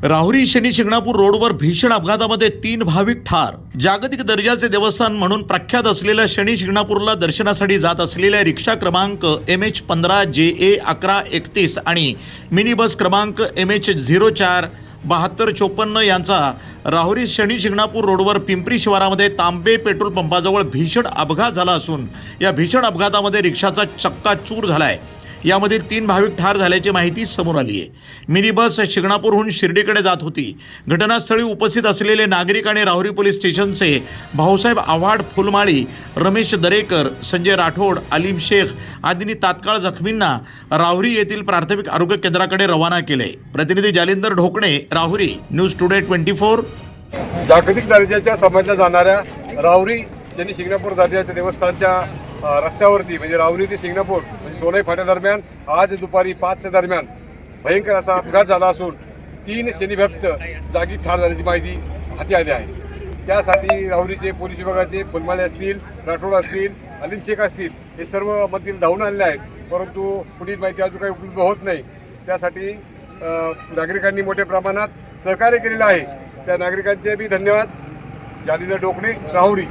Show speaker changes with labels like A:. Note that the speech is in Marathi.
A: राहुरी शनी शिंगणापूर रोडवर भीषण अपघातामध्ये 3 भाविक ठार। जागतिक दर्जाचे देवस्थान म्हणून प्रख्यात असलेल्या शनी शिंगणापूरला दर्शनासाठी जात असलेल्या रिक्षा क्रमांक MH15 JA 1131 आणि मिनी बस क्रमांक MH04 7254 यांचा राहुरी शनी शिंगणापूर रोडवर पिंपरी शिवारामध्ये तांबे पेट्रोल पंपाजवळ भीषण अपघात झाला असून या भीषण अपघातामध्ये रिक्षाचा चक्काचूर झालाय। यामधील 3 भाविक ठार झाल्याची माहिती समोर आली आहे। मिनी बस शिंगणापूरहून शिर्डीकडे जात होती। घटनास्थळी उपस्थित असलेले नागरिक आणि राहुरी पोलीस स्टेशनचे भाऊसाहेब आव्हाड, फुलमाळी, रमेश दरेकर, संजय राठोड, अलीम शेख आदींनी तात्काळ जखमींना राहुरी येथील प्राथमिक आरोग्य केंद्राकडे रवाना केले। प्रतिनिधी जालिंदर ढोकणे, राहुरी, न्यूज टुडे 24।
B: जागतिक दर्जाच्या समजल्या जाणाऱ्या राहुरी शनी शिंगणापूर दर्जाच्या देवस्थानच्या रस्त्यावरती म्हणजे राहुरी ते शिंगणापूर म्हणजे सोनई फाट्या दरम्यान आज दुपारी 5च्या दरम्यान भयंकर असा अपघात झाला असून 3 शनीभक्त जागी ठार झाल्याची माहिती हाती आली आहे। त्यासाठी राहुरीचे पोलीस विभागाचे फुलमाळे असतील, राठोड असतील, अलीम शेख असतील हे सर्व मधील धावून आलेले आहेत, परंतु पुढील माहिती अजून काही उपलब्ध होत नाही। त्यासाठी नागरिकांनी मोठ्या प्रमाणात सहकार्य केलेलं आहे। त्या नागरिकांचे बी धन्यवाद। जालिंदर ढोकणे, राहुरी।